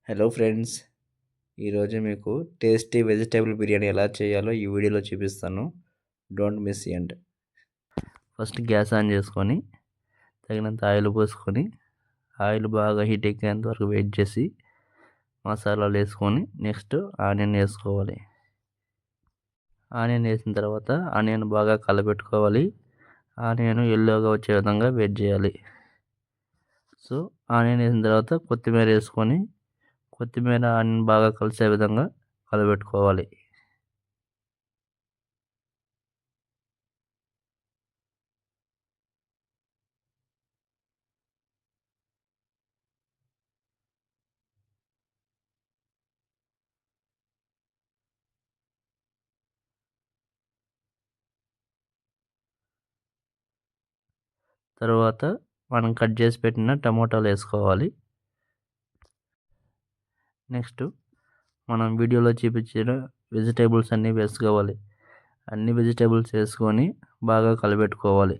Hello friends, ఈరోజు మీకు tasty vegetable biryani ఎలా చేయాలో ఈ వీడియోలో చూపిస్తాను. Don't miss end. First gas on చేసుకొని తగినంత ఆయిల్ పోసుకొని ఆయిల్ బాగా హీట్ ఎక్కేంత వరకు వెయిట్ చేసి మసాలాలు వేసుకొని నెక్స్ట్ ఆనియన్ వేసుకోవాలి. ఆనియన్ వేసిన తర్వాత ఆనియన్ బాగా కలపెట్టుకోవాలి. ఆనియన్ ఎల్లోగా వచ్చే విధంగా వెయిట్ చేయాలి. సో ఆనియన్ వేసిన తర్వాత కొత్తిమీర వేసుకొని కొత్తిమీర ఆనియన్ బాగా కలిసే విధంగా కలబెట్టుకోవాలి. తర్వాత మనం కట్ చేసి పెట్టిన టమోటాలు వేసుకోవాలి. నెక్స్ట్ మనం వీడియోలో చూపించిన వెజిటేబుల్స్ అన్నీ వేసుకోవాలి. అన్ని వెజిటేబుల్స్ వేసుకొని బాగా కలబెట్టుకోవాలి.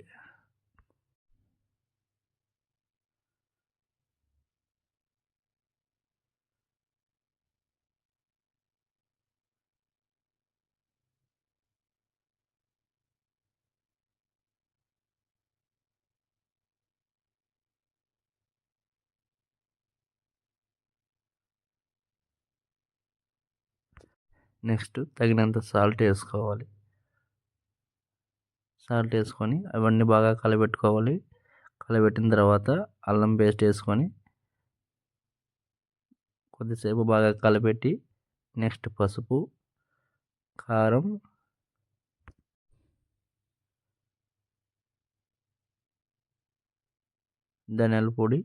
నెక్స్ట్ తగినంత సాల్ట్ వేసుకోవాలి. సాల్ట్ వేసుకొని అవన్నీ బాగా కలబెట్టుకోవాలి. కలబెట్టిన తర్వాత అల్లం పేస్ట్ వేసుకొని కొద్దిసేపు బాగా కలపెట్టి నెక్స్ట్ పసుపు, కారం, ధనియాల పొడి,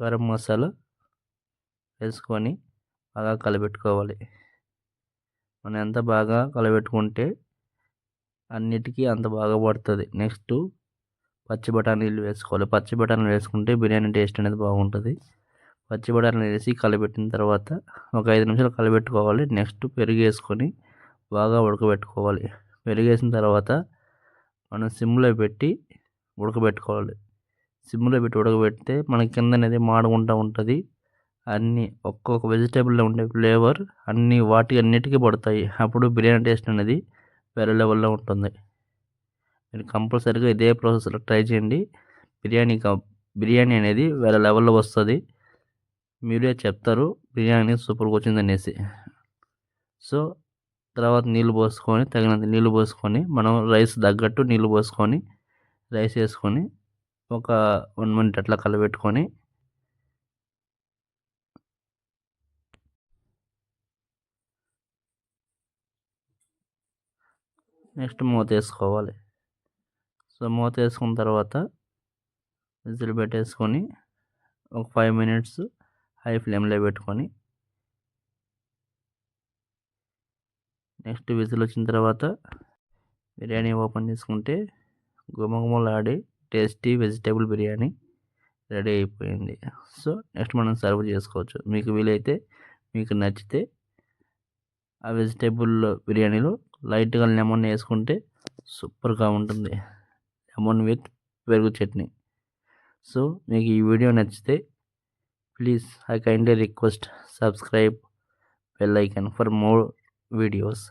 గరం మసాలా వేసుకొని బాగా కలబెట్టుకోవాలి. మనం ఎంత బాగా కలబెట్టుకుంటే అన్నిటికీ అంత బాగా పడుతుంది. నెక్స్ట్ పచ్చి బఠానీలు వేసుకోవాలి. పచ్చి బఠానీలు వేసుకుంటే బిర్యానీ టేస్ట్ అనేది బాగుంటుంది. పచ్చి బఠానీలు వేసి కలబెట్టిన తర్వాత ఒక 5 నిమిషాలు కలబెట్టుకోవాలి. నెక్స్ట్ పెరుగు వేసుకొని బాగా ఉడకబెట్టుకోవాలి. పెరుగు వేసిన తర్వాత మనం సిమ్లో పెట్టి ఉడకబెట్టుకోవాలి. సిమ్లో పెట్టి ఉడకబెడితే మన కింద అనేది మాడుకుంటూ ఉంటుంది. అన్నీ ఒక్కొక్క వెజిటేబుల్లో ఉండే ఫ్లేవర్ అన్నిటికీ పడతాయి. అప్పుడు బిర్యానీ టేస్ట్ అనేది వేరే లెవెల్లో ఉంటుంది. మీరు కంపల్సరీగా ఇదే ప్రాసెస్లో ట్రై చేయండి. బిర్యానీ అనేది వేరే లెవెల్లో వస్తుంది. మీరే చెప్తారు బిర్యానీ సూపర్గా వచ్చింది అనేసి. సో తర్వాత తగినంత నీళ్ళు పోసుకొని మనం రైస్ తగ్గట్టు నీళ్ళు పోసుకొని రైస్ వేసుకొని ఒక 1 మినిట్ అట్లా కలబెట్టుకొని నెక్స్ట్ మూత వేసుకోవాలి. సో మూత వేసుకున్న తర్వాత విజిల్ పెట్టేసుకొని ఒక 5 మినిట్స్ హై ఫ్లేమ్లో పెట్టుకొని నెక్స్ట్ విజిల్ వచ్చిన తర్వాత బిర్యానీ ఓపెన్ చేసుకుంటే గుమగుమలాడే టేస్టీ వెజిటేబుల్ బిర్యానీ రెడీ అయిపోయింది. సో నెక్స్ట్ మనం సర్వ్ చేసుకోవచ్చు. మీకు వీలైతే మీకు నచ్చితే ఆ వెజిటేబుల్ బిర్యానీలో లైట్గా లెమన్ వేసుకుంటే సూపర్గా ఉంటుంది. లెమన్ విత్ పెరుగు చట్నీ. సో మీకు ఈ వీడియో నచ్చితే please I kindly request subscribe bell icon for more videos.